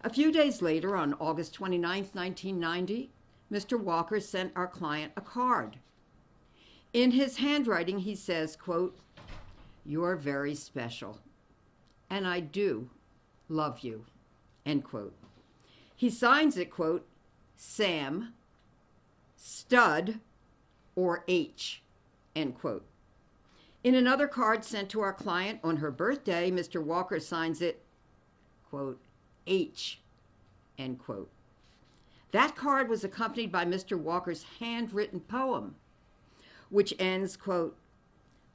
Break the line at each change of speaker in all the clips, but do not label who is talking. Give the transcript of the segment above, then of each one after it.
A few days later, on August 29, 1990, Mr. Walker sent our client a card. In his handwriting, he says, quote, "You're very special, and I do love you," end quote. He signs it, quote, Sam, Stud, or H, end quote. In another card sent to our client on her birthday, Mr. Walker signs it, quote, H, end quote. That card was accompanied by Mr. Walker's handwritten poem, which ends, quote,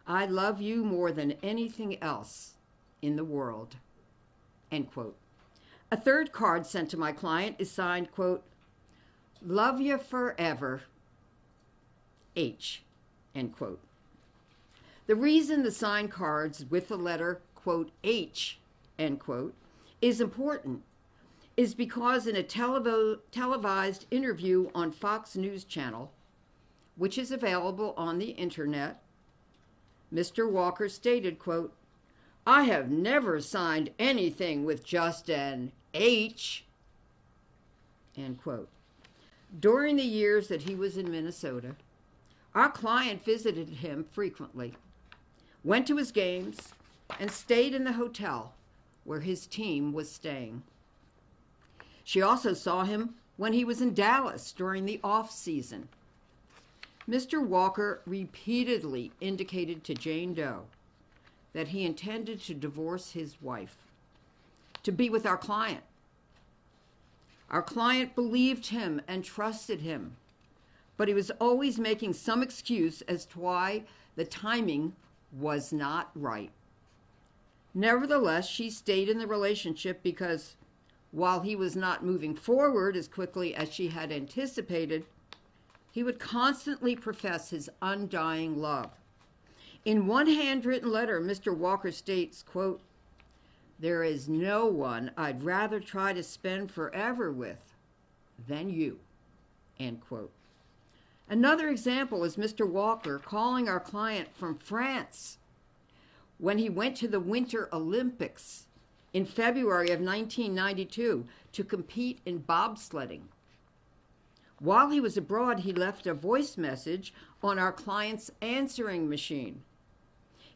"I love you more than anything else in the world," end quote. A third card sent to my client is signed, quote, "Love you forever, H," end quote. The reason the signed cards with the letter, quote, H, end quote, is important is because in a televised interview on Fox News Channel, which is available on the internet, Mr. Walker stated, quote, "I have never signed anything with just an H," end quote. During the years that he was in Minnesota, our client visited him frequently, went to his games, and stayed in the hotel where his team was staying. She also saw him when he was in Dallas during the off-season. Mr. Walker repeatedly indicated to Jane Doe that he intended to divorce his wife, to be with our client. Our client believed him and trusted him, but he was always making some excuse as to why the timing was not right. Nevertheless, she stayed in the relationship because while he was not moving forward as quickly as she had anticipated, he would constantly profess his undying love. In one handwritten letter, Mr. Walker states, quote, "There is no one I'd rather try to spend forever with than you," end quote. Another example is Mr. Walker calling our client from France when he went to the Winter Olympics in February of 1992 to compete in bobsledding. While he was abroad, he left a voice message on our client's answering machine.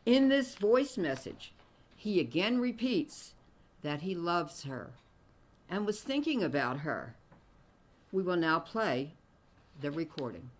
In this voice message, he again repeats that he loves her and was thinking about her. We will now play the recording.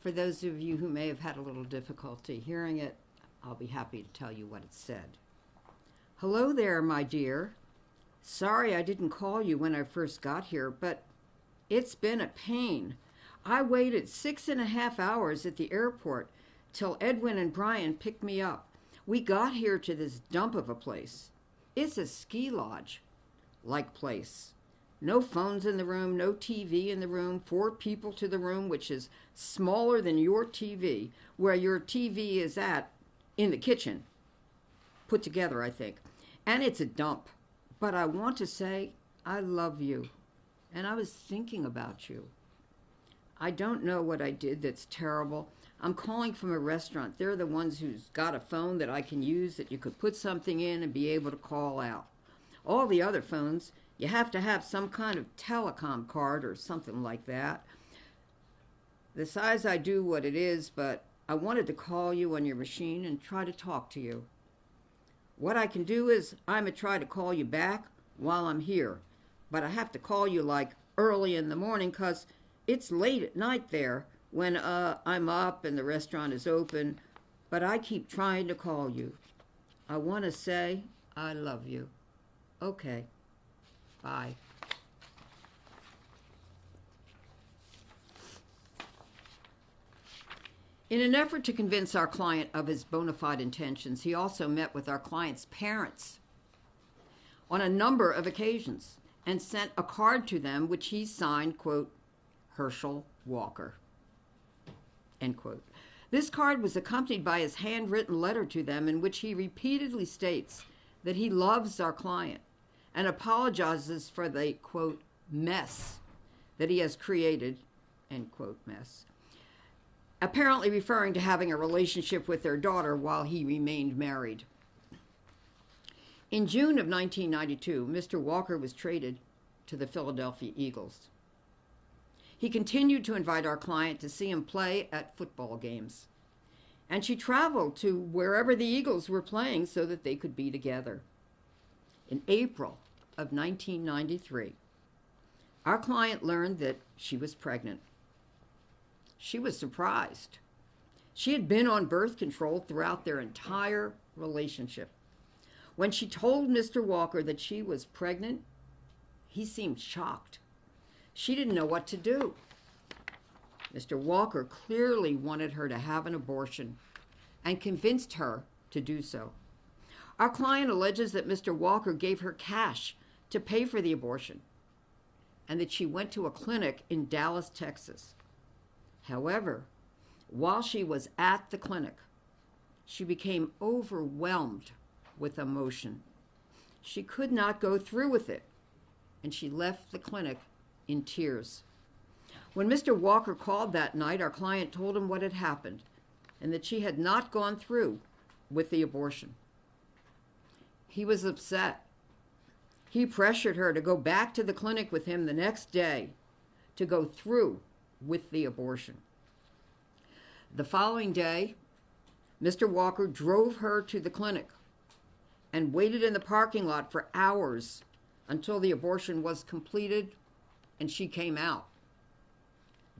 For those of you who may have had a little difficulty hearing it, I'll be happy to tell you what it said. "Hello there, my dear. Sorry I didn't call you when I first got here, but it's been a pain. I waited 6.5 hours at the airport till Edwin and Brian picked me up. We got here to this dump of a place. It's a ski lodge-like place. No phones in the room, no TV in the room, 4 people to the room, which is smaller than your TV, where your TV is at in the kitchen, put together, I think. And it's a dump. But I want to say I love you, and I was thinking about you. I don't know what I did that's terrible. I'm calling from a restaurant. They're the ones who's got a phone that I can use that you could put something in and be able to call out. All the other phones, You have to have some kind of telecom card or something like that. The size I do what it is, but I wanted to call you on your machine and try to talk to you. What I can do is I'm going to try to call you back while I'm here, but I have to call you like early in the morning because it's late at night there when I'm up and the restaurant is open, but I keep trying to call you. I want to say I love you. Okay. Bye. In an effort to convince our client of his bona fide intentions, he also met with our client's parents on a number of occasions and sent a card to them which he signed, quote, Herschel Walker, end quote. This card was accompanied by his handwritten letter to them in which he repeatedly states that he loves our client and apologizes for the, quote, mess that he has created, end quote, mess, apparently referring to having a relationship with their daughter while he remained married. In June of 1992, Mr. Walker was traded to the Philadelphia Eagles. He continued to invite our client to see him play at football games, and she traveled to wherever the Eagles were playing so that they could be together. In April of 1993, our client learned that she was pregnant. She was surprised. She had been on birth control throughout their entire relationship. When she told Mr. Walker that she was pregnant, he seemed shocked. She didn't know what to do. Mr. Walker clearly wanted her to have an abortion and convinced her to do so. Our client alleges that Mr. Walker gave her cash to pay for the abortion and that she went to a clinic in Dallas, Texas. However, while she was at the clinic, she became overwhelmed with emotion. She could not go through with it, and she left the clinic in tears. When Mr. Walker called that night, our client told him what had happened and that she had not gone through with the abortion. He was upset. He pressured her to go back to the clinic with him the next day to go through with the abortion. The following day, Mr. Walker drove her to the clinic and waited in the parking lot for hours until the abortion was completed and she came out.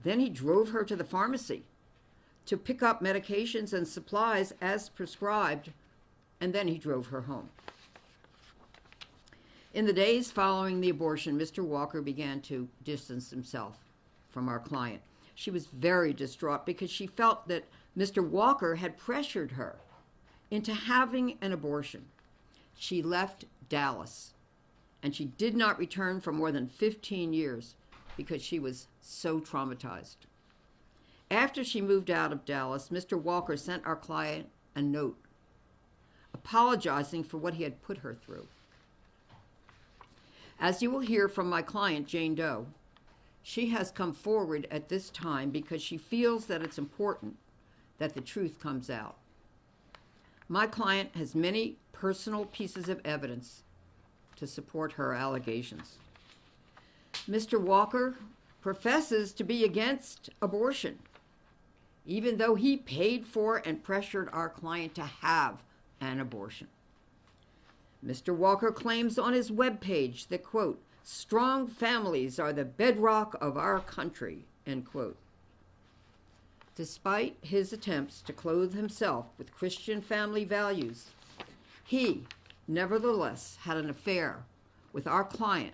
Then he drove her to the pharmacy to pick up medications and supplies as prescribed, and then he drove her home. In the days following the abortion, Mr. Walker began to distance himself from our client. She was very distraught because she felt that Mr. Walker had pressured her into having an abortion. She left Dallas, and she did not return for more than 15 years because she was so traumatized. After she moved out of Dallas, Mr. Walker sent our client a note apologizing for what he had put her through. As you will hear from my client, Jane Doe, she has come forward at this time because she feels that it's important that the truth comes out. My client has many personal pieces of evidence to support her allegations. Mr. Walker professes to be against abortion, even though he paid for and pressured our client to have an abortion. Mr. Walker claims on his webpage that, quote, strong families are the bedrock of our country, end quote. Despite his attempts to clothe himself with Christian family values, he nevertheless had an affair with our client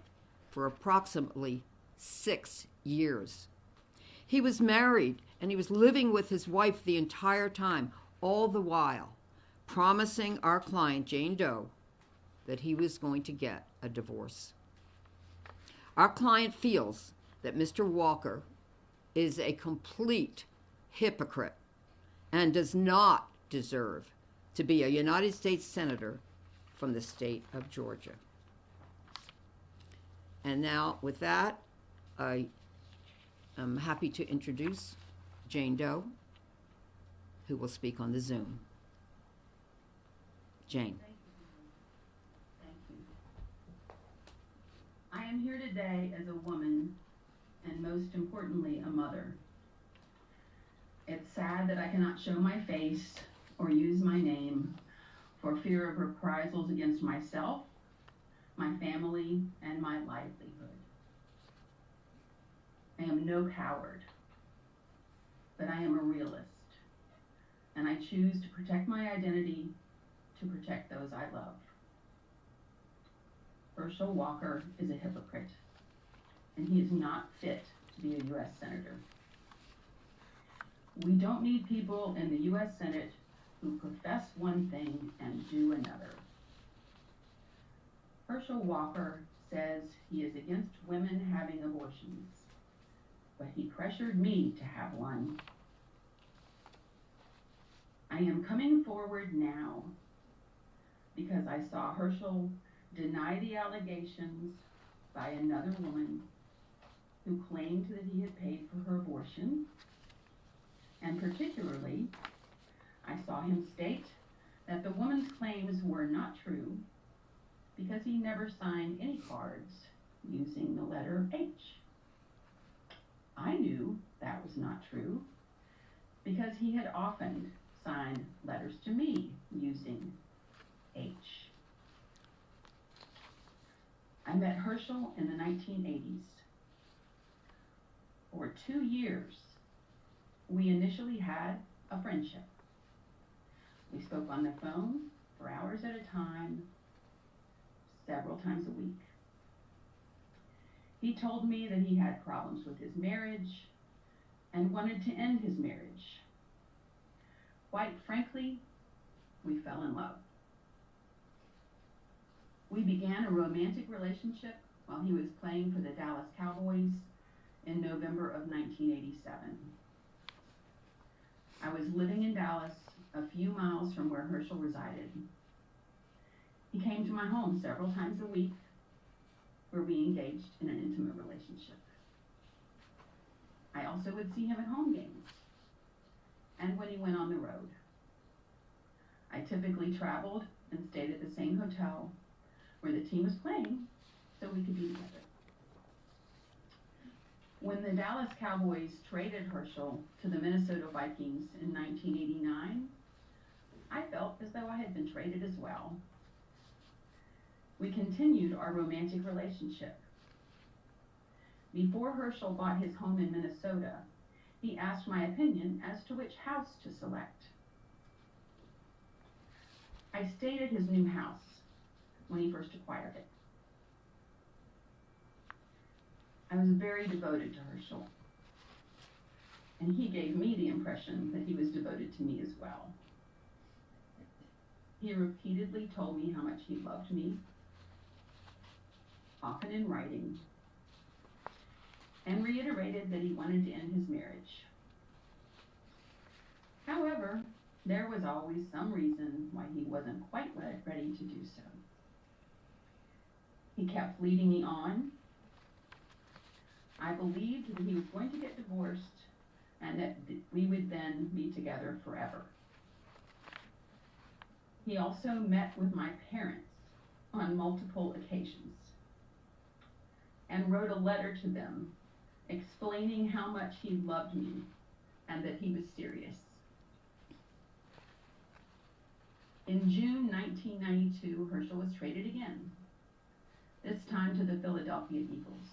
for approximately 6 years. He was married and he was living with his wife the entire time, all the while promising our client, Jane Doe, that he was going to get a divorce. Our client feels that Mr. Walker is a complete hypocrite and does not deserve to be a United States Senator from the state of Georgia. And now, with that, I am happy to introduce Jane Doe, who will speak on the Zoom. Jane.
Thank you. I am here today as a woman, and most importantly, a mother. It's sad that I cannot show my face or use my name for fear of reprisals against myself, my family, and my livelihood. I am no coward, but I am a realist, and I choose to protect my identity, to protect those I love. Herschel Walker is a hypocrite, and he is not fit to be a U.S. Senator. We don't need people in the U.S. Senate who profess one thing and do another. Herschel Walker says he is against women having abortions, but he pressured me to have one. I am coming forward now because I saw Herschel deny the allegations by another woman who claimed that he had paid for her abortion, and particularly, I saw him state that the woman's claims were not true because he never signed any cards using the letter H. I knew that was not true because he had often signed letters to me using H. I met Herschel in the 1980s. For 2 years, we initially had a friendship. We spoke on the phone for hours at a time, several times a week. He told me that he had problems with his marriage and wanted to end his marriage. Quite frankly, we fell in love. We began a romantic relationship while he was playing for the Dallas Cowboys in November of 1987. I was living in Dallas, a few miles from where Herschel resided. He came to my home several times a week, where we engaged in an intimate relationship. I also would see him at home games and when he went on the road. I typically traveled and stayed at the same hotel where the team was playing so we could be together. When the Dallas Cowboys traded Herschel to the Minnesota Vikings in 1989, I felt as though I had been traded as well. We continued our romantic relationship. Before Herschel bought his home in Minnesota, he asked my opinion as to which house to select. I stayed at his new house when he first acquired it. I was very devoted to Herschel, and he gave me the impression that he was devoted to me as well. He repeatedly told me how much he loved me, often in writing, and reiterated that he wanted to end his marriage. However, there was always some reason why he wasn't quite ready to do so. He kept leading me on. I believed that he was going to get divorced and that we would then be together forever. He also met with my parents on multiple occasions and wrote a letter to them explaining how much he loved me and that he was serious. In June 1992, Herschel was traded again, this time to the Philadelphia Eagles.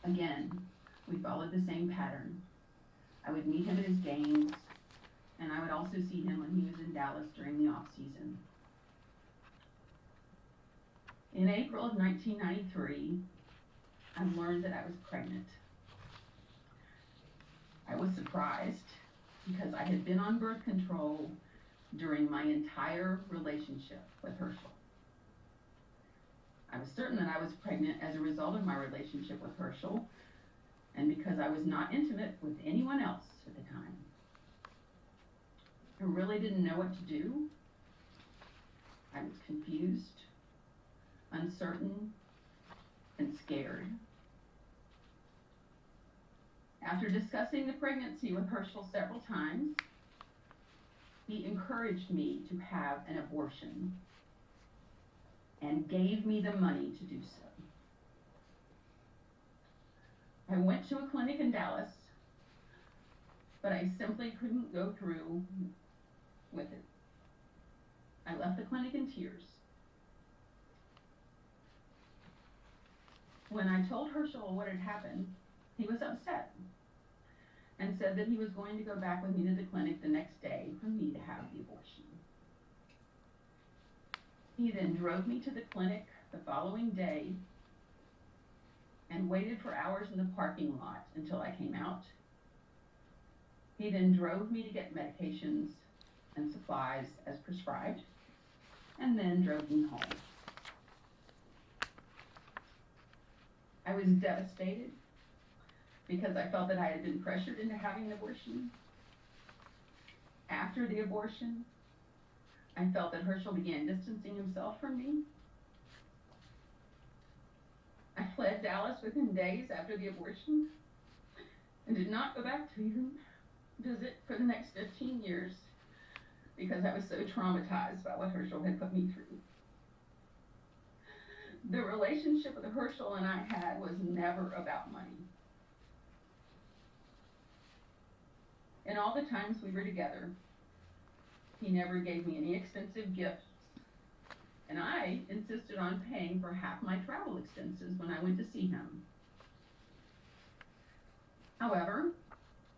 Again, we followed the same pattern. I would meet him at his games, and I would also see him when he was in Dallas during the off-season. In April of 1993, I learned that I was pregnant. I was surprised because I had been on birth control during my entire relationship with Herschel. I was certain that I was pregnant as a result of my relationship with Herschel and because I was not intimate with anyone else at the time. I really didn't know what to do. I was confused, uncertain, and scared. After discussing the pregnancy with Herschel several times, he encouraged me to have an abortion and gave me the money to do so. I went to a clinic in Dallas, but I simply couldn't go through with it. I left the clinic in tears. When I told Herschel what had happened, he was upset and said that he was going to go back with me to the clinic the next day for me to have the abortion. He then drove me to the clinic the following day and waited for hours in the parking lot until I came out. He then drove me to get medications and supplies as prescribed, and then drove me home. I was devastated because I felt that I had been pressured into having an abortion. After the abortion, I felt that Herschel began distancing himself from me. I fled Dallas within days after the abortion and did not go back to even visit for the next 15 years because I was so traumatized by what Herschel had put me through. The relationship that Herschel and I had was never about money. In all the times we were together, he never gave me any expensive gifts, and I insisted on paying for half my travel expenses when I went to see him. However,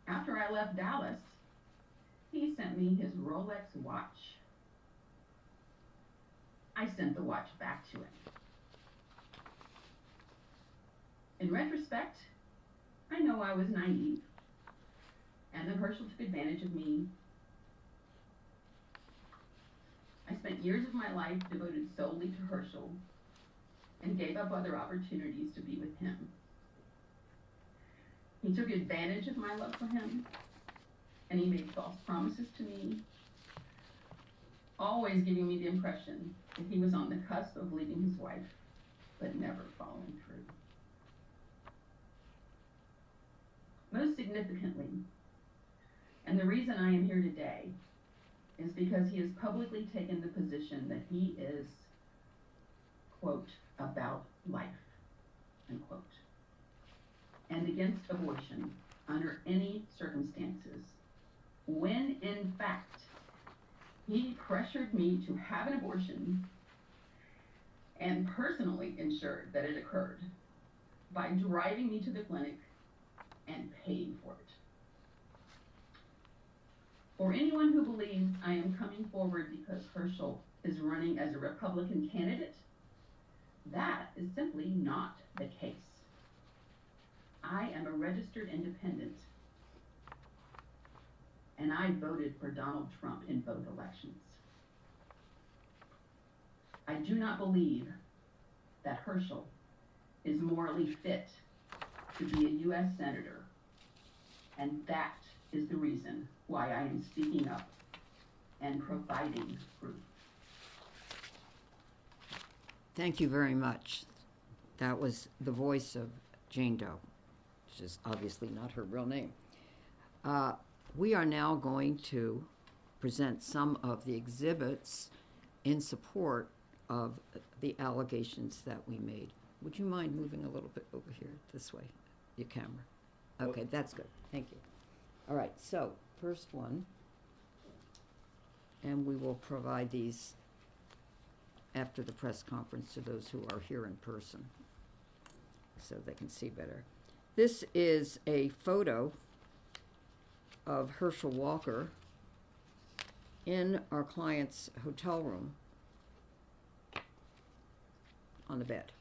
after I left Dallas, he sent me his Rolex watch. I sent the watch back to him. In retrospect, I know I was naive, and that Herschel took advantage of me. I spent years of my life devoted solely to Herschel and gave up other opportunities to be with him. He took advantage of my love for him, and he made false promises to me, always giving me the impression that he was on the cusp of leaving his wife, but never following through. Most significantly, and the reason I am here today, is because he has publicly taken the position that he is, quote, about life, unquote, and against abortion under any circumstances, when in fact he pressured me to have an abortion and personally ensured that it occurred by driving me to the clinic and paying for it. For anyone who believes I am coming forward because Herschel is running as a Republican candidate, that is simply not the case. I am a registered independent, and I voted for Donald Trump in both elections. I do not believe that Herschel is morally fit to be a U.S. Senator, and that is the reason why I am speaking up and providing proof.
Thank you very much. That was the voice of Jane Doe, which is obviously not her real name. We are now going to present some of the exhibits in support of the allegations that we made. Would you mind moving a little bit over here, this way, your camera? Okay, that's good. Thank you. All right, so first one, and we will provide these after the press conference to those who are here in person so they can see better. This is a photo of Herschel Walker in our client's hotel room on the bed.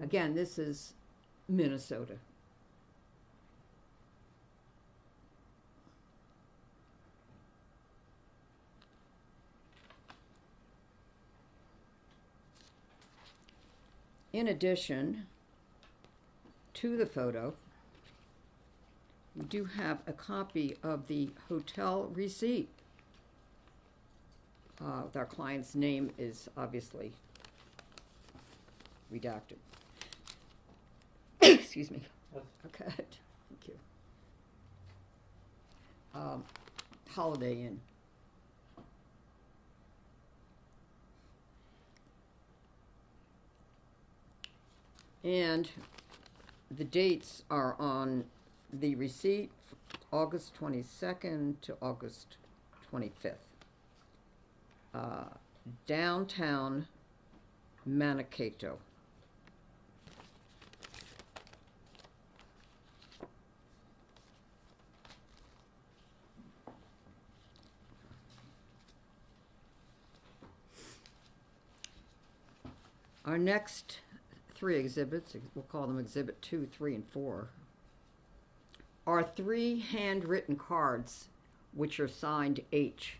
Again, this is Minnesota. In addition to the photo, we do have a copy of the hotel receipt. Our client's name is obviously redacted. Excuse me. Okay, thank you. Holiday Inn. And the dates are on the receipt, August 22nd to August 25th. Downtown Manikato. Our next three exhibits, we'll call them Exhibit 2, 3, and 4, are 3 handwritten cards which are signed H.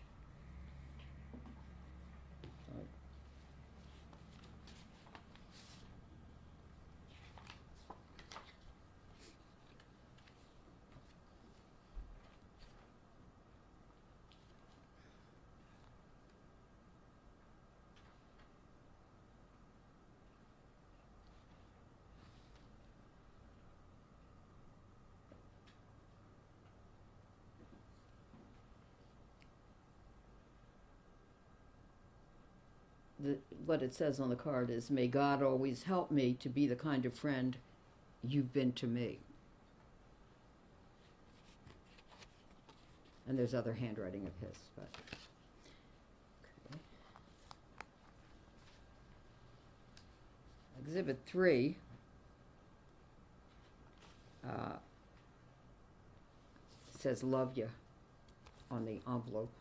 What it says on the card is, "May God always help me to be the kind of friend you've been to me." And there's other handwriting of his, but okay. Exhibit 3 says "Love ya" on the envelope.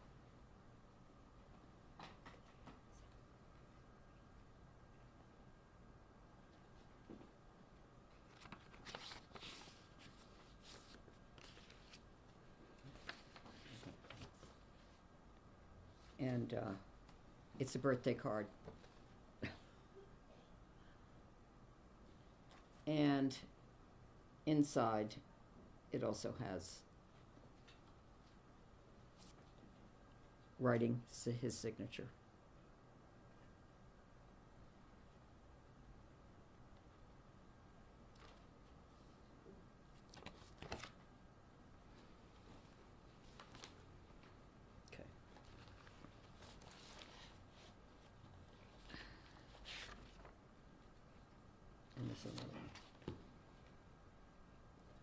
And it's a birthday card. And inside, it also has writing his signature.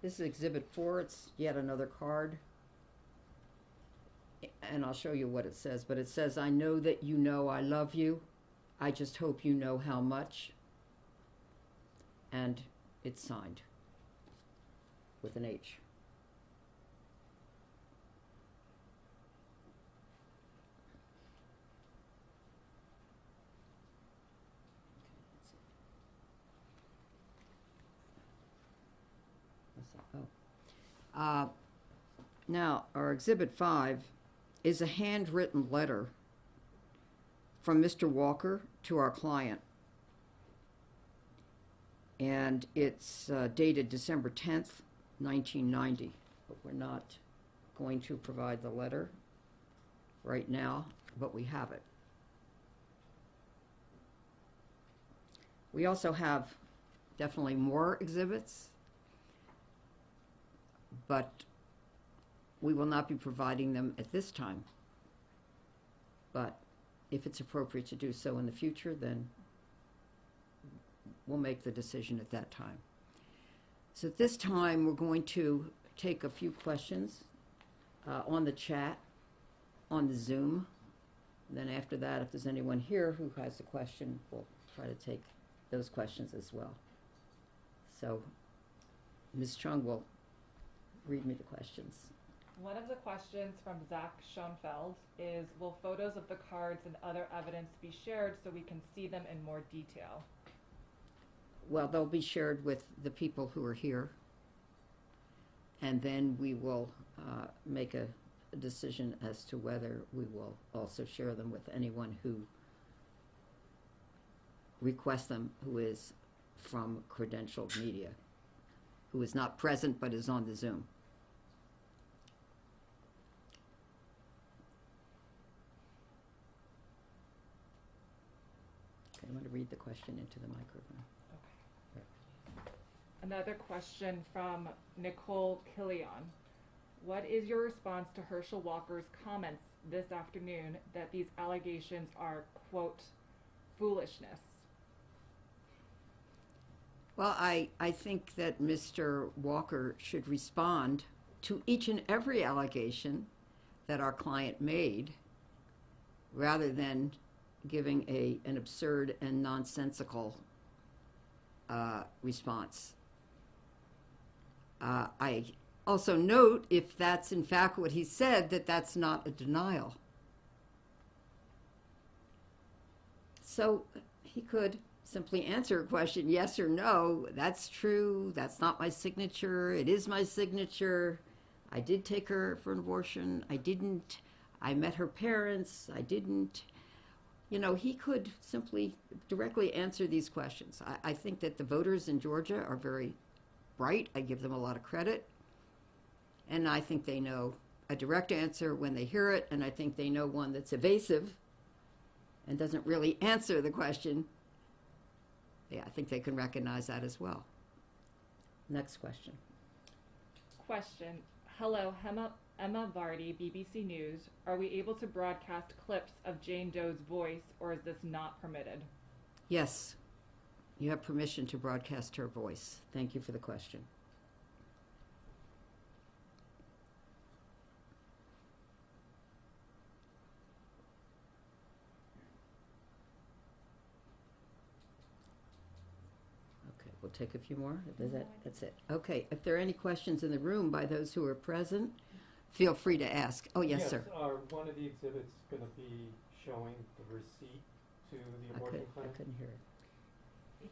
This is Exhibit 4. It's yet another card. And I'll show you what it says. But it says, "I know that you know I love you. I just hope you know how much." And it's signed with an H. Now, our Exhibit 5 is a handwritten letter from Mr. Walker to our client. And it's dated December 10th, 1990. But we're not going to provide the letter right now, but we have it. We also have definitely more exhibits, but we will not be providing them at this time. But if it's appropriate to do so in the future, then we'll make the decision at that time. So at this time, we're going to take a few questions on the chat, on the Zoom. And then after that, if there's anyone here who has a question, we'll try to take those questions as well. So Ms. Chung will read me the questions.
One of the questions from Zach Schoenfeld is, will photos of the cards and other evidence be shared so we can see them in more detail?
Well, they'll be shared with the people who are here, and then we will make a decision as to whether we will also share them with anyone who requests them, who is from credentialed media, who is not present but is on the Zoom. Okay, I'm going to read the question into the microphone.
Okay. Another question from Nicole Killion. What is your response to Herschel Walker's comments this afternoon that these allegations are, quote, foolishness?
Well, I think that Mr. Walker should respond to each and every allegation that our client made rather than giving an absurd and nonsensical response. I also note, if that's in fact what he said, that that's not a denial. So he could simply answer a question, yes or no, that's true, that's not my signature, it is my signature, I did take her for an abortion, I didn't, I met her parents, I didn't. You know, he could simply directly answer these questions. I think that the voters in Georgia are very bright. I give them a lot of credit. And I think they know a direct answer when they hear it, and I think they know one that's evasive and doesn't really answer the question. Yeah, I think they can recognize that as well. Next question.
Question. Hello, Emma Vardy, BBC News. Are we able to broadcast clips of Jane Doe's voice, or is this not permitted?
Yes, you have permission to broadcast her voice. Thank you for the question. Okay, we'll take a few more. That's it. Okay, if there are any questions in the room by those who are present, feel free to ask. Oh, yes, sir.
One of the exhibits going to be showing the receipt to the abortion clinic?
I couldn't hear it.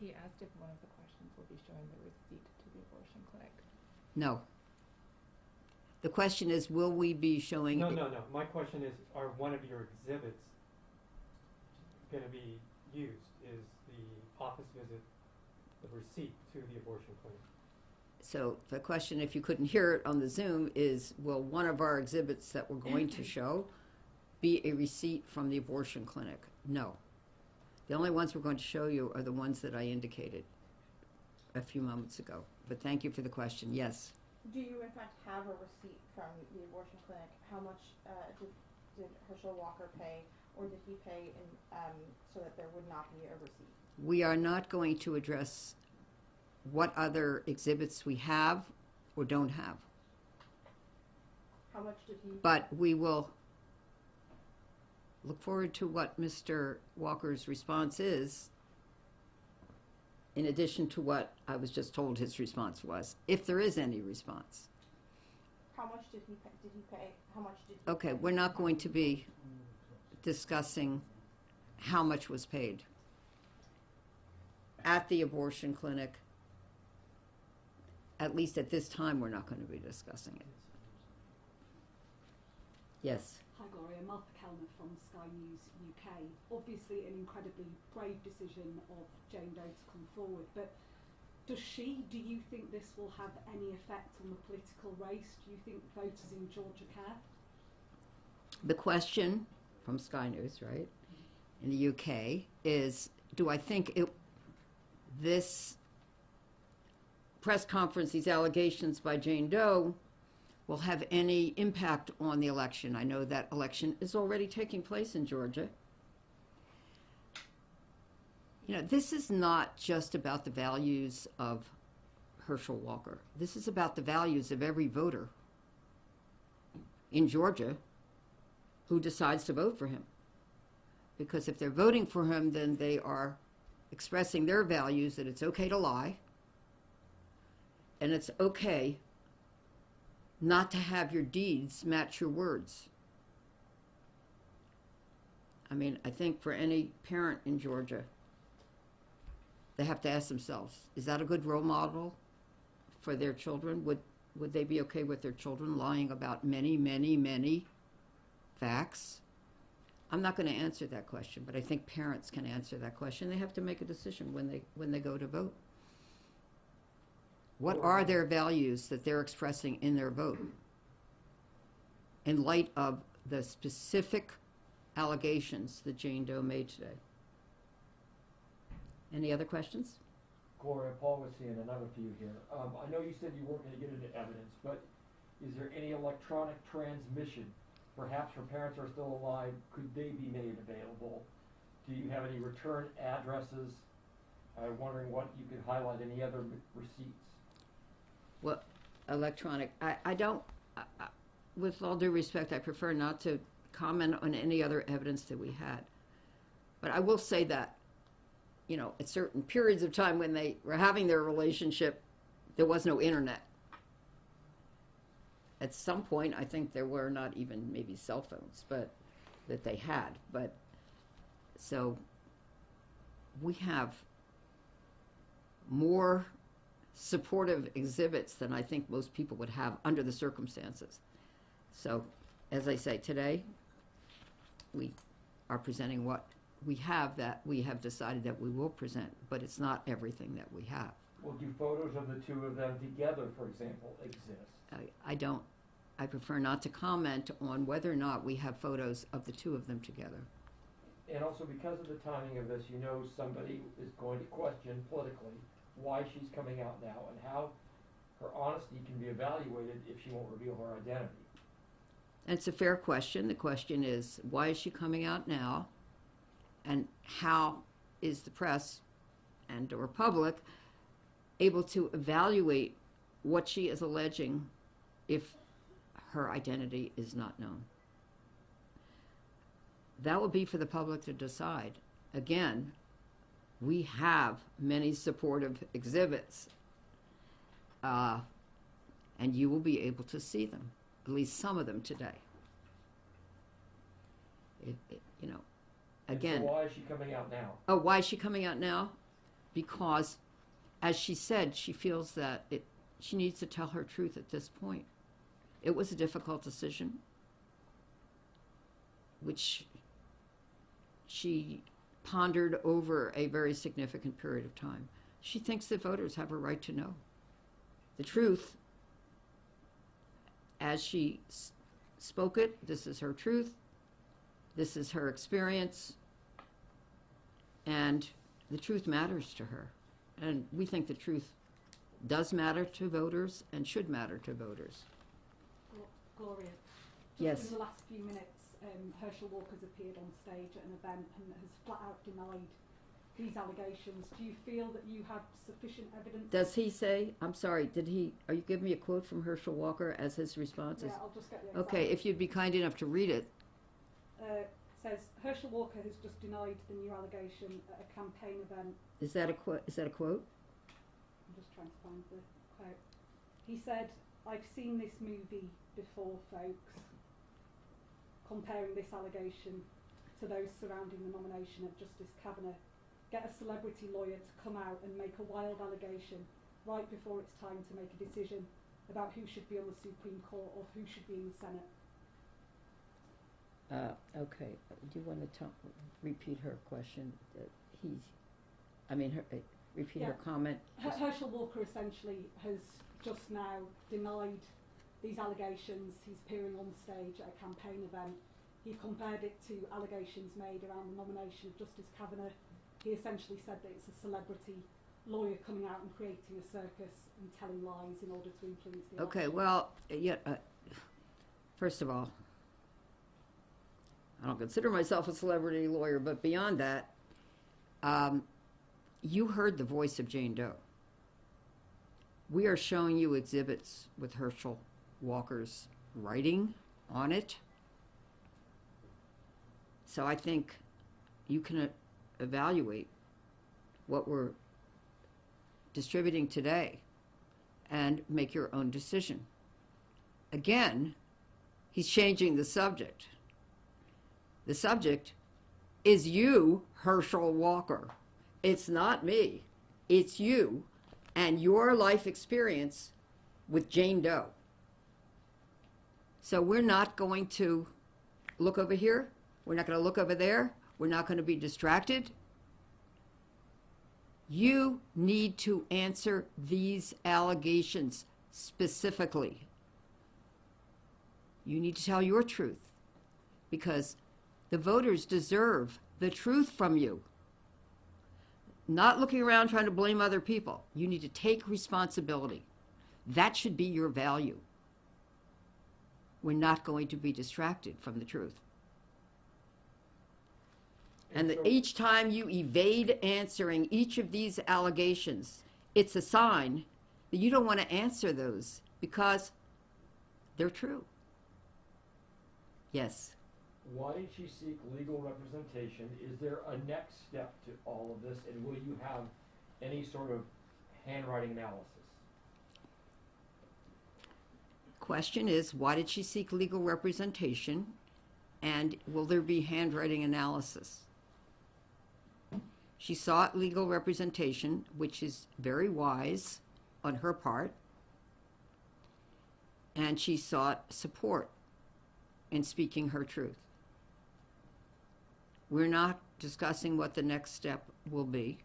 He asked if one of the questions will be showing the receipt to the abortion clinic.
No. The question is, will we be showing...
No. My question is, are one of your exhibits going to be used? Is the office visit the receipt to the abortion clinic?
So the question, if you couldn't hear it on the Zoom, is will one of our exhibits that we're going to show be a receipt from the abortion clinic? No. The only ones we're going to show you are the ones that I indicated a few moments ago. But thank you for the question. Yes?
Do you in fact have a receipt from the abortion clinic? How much did Herschel Walker pay, or did he pay so that there would not be a receipt?
We are not going to address what other exhibits we have or don't have.
How much did he...
But we will look forward to what Mr. Walker's response is, in addition to what I was just told his response was, if there is any response.
How much did he pay? How much did he
Okay,
pay?
we're not going to be discussing how much was paid at the abortion clinic. At least at this time, we're not going to be discussing it. Yes.
Hi Gloria, Martha Kellner from Sky News UK. Obviously an incredibly brave decision of Jane Doe to come forward, but do you think this will have any effect on the political race? Do you think voters in Georgia care?
The question from Sky News, right, in the UK is, do I think this press conference, these allegations by Jane Doe, will have any impact on the election? I know that election is already taking place in Georgia. You know, this is not just about the values of Herschel Walker. This is about the values of every voter in Georgia who decides to vote for him. Because if they're voting for him, then they are expressing their values that it's okay to lie, and it's okay not to have your deeds match your words. I mean, I think for any parent in Georgia, they have to ask themselves, is that a good role model for their children? Would they be okay with their children lying about many, many, many facts? I'm not going to answer that question, but I think parents can answer that question. They have to make a decision when they go to vote. What are their values that they're expressing in their vote in light of the specific allegations that Jane Doe made today? Any other questions?
Gloria, Paul was seeing another for you here. I know you said you weren't going to get into evidence, but is there any electronic transmission? Perhaps her parents are still alive. Could they be made available? Do you have any return addresses I'm wondering what you could highlight, any other receipts?
Well, electronic, I don't, with all due respect, I prefer not to comment on any other evidence that we had. But I will say that, you know, at certain periods of time when they were having their relationship, there was no internet. At some point, I think there were not even maybe cell phones, but that they had. But so we have more supportive exhibits than I think most people would have under the circumstances. So, as I say, today we are presenting what we have that we have decided that we will present, but it's not everything that we have.
Well, do photos of the two of them together, for example, exist?
I don't, I prefer not to comment on whether or not we have photos of the two of them together.
And also, because of the timing of this, you know somebody is going to question politically why she's coming out now and how her honesty can be evaluated if she won't reveal her identity.
And it's a fair question. The question is, why is she coming out now? And how is the press and or public able to evaluate what she is alleging if her identity is not known? That will be for the public to decide. Again, we have many supportive exhibits, and you will be able to see them, at least some of them today. You know, again.
And so why is she coming out now?
Oh, why is she coming out now? Because, as she said, she feels that she needs to tell her truth at this point. It was a difficult decision, which she pondered over a very significant period of time. She thinks that voters have a right to know the truth. As she spoke it, this is her truth, this is her experience, and the truth matters to her. And we think the truth does matter to voters and should matter to voters.
Gloria,
Yes.
just in the last few minutes, Herschel Walker's appeared on stage at an event and has flat out denied these allegations. Do you feel that you have sufficient evidence?
Does he say, I'm sorry, are you giving me a quote from Herschel Walker as his response?
Yeah, I'll just get the exact.
Okay, if you'd be kind enough to read it.
Says, Herschel Walker has just denied the new allegation at a campaign event.
Is that a quote?
I'm just trying to find the quote. He said, I've seen this movie before, folks, comparing this allegation to those surrounding the nomination of Justice Kavanaugh. Get a celebrity lawyer to come out and make a wild allegation right before it's time to make a decision about who should be on the Supreme Court or who should be in the Senate.
Okay. Do you want to repeat her question? Repeat her comment.
Herschel Walker essentially has just now denied these allegations. He's appearing on stage at a campaign event. He compared it to allegations made around the nomination of Justice Kavanaugh. He essentially said that it's a celebrity lawyer coming out and creating a circus and telling lies in order to influence the election.
Okay, well, first of all, I don't consider myself a celebrity lawyer, but beyond that, you heard the voice of Jane Doe. We are showing you exhibits with Herschel Walker's writing on it. So I think you can evaluate what we're distributing today and make your own decision. Again, he's changing the subject. The subject is you, Herschel Walker. It's not me. It's you and your life experience with Jane Doe. So we're not going to look over here. We're not going to look over there. We're not going to be distracted. You need to answer these allegations specifically. You need to tell your truth because the voters deserve the truth from you. Not looking around trying to blame other people. You need to take responsibility. That should be your value. We're not going to be distracted from the truth. And
So-
each time you evade answering each of these allegations, it's a sign that you don't want to answer those because they're true. Yes.
Why did she seek legal representation? Is there a next step to all of this, and will you have any sort of handwriting analysis?
Question is, why did she seek legal representation? And will there be handwriting analysis? She sought legal representation, which is very wise on her part. And she sought support in speaking her truth. We're not discussing what the next step will be.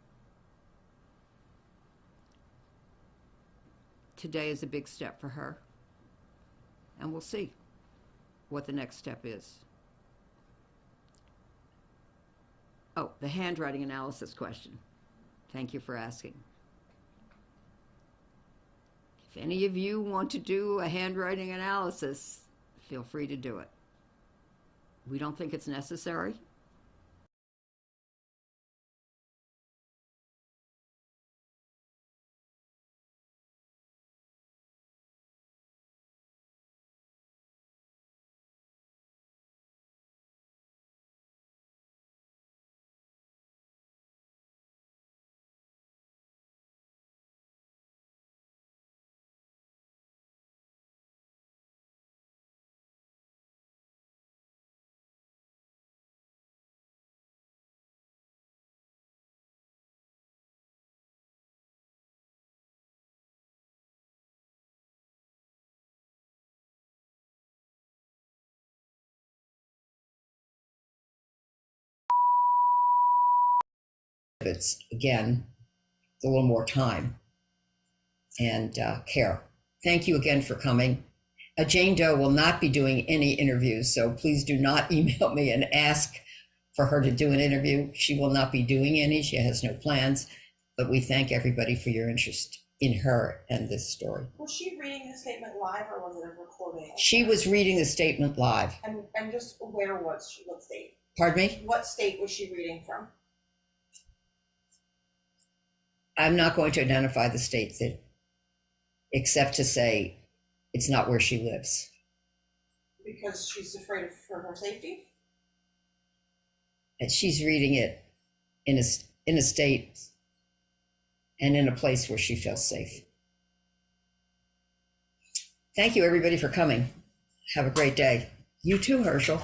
Today is a big step for her. And we'll see what the next step is. Oh, the handwriting analysis question. Thank you for asking. If any of you want to do a handwriting analysis, feel free to do it. We don't think it's necessary. It's, again, a little more time and care. Thank you again for coming. Jane Doe will not be doing any interviews, so please do not email me and ask for her to do an interview. She will not be doing any. She has no plans, but we thank everybody for your interest in her and this story.
Was she reading the statement live or was it a recording?
She was reading the statement live.
And just where was she? What state?
Pardon me?
What state was she reading from?
I'm not going to identify the state that, except to say it's not where she lives.
Because she's afraid for her safety?
And she's reading it in a state and in a place where she feels safe. Thank you, everybody, for coming. Have a great day. You too, Herschel.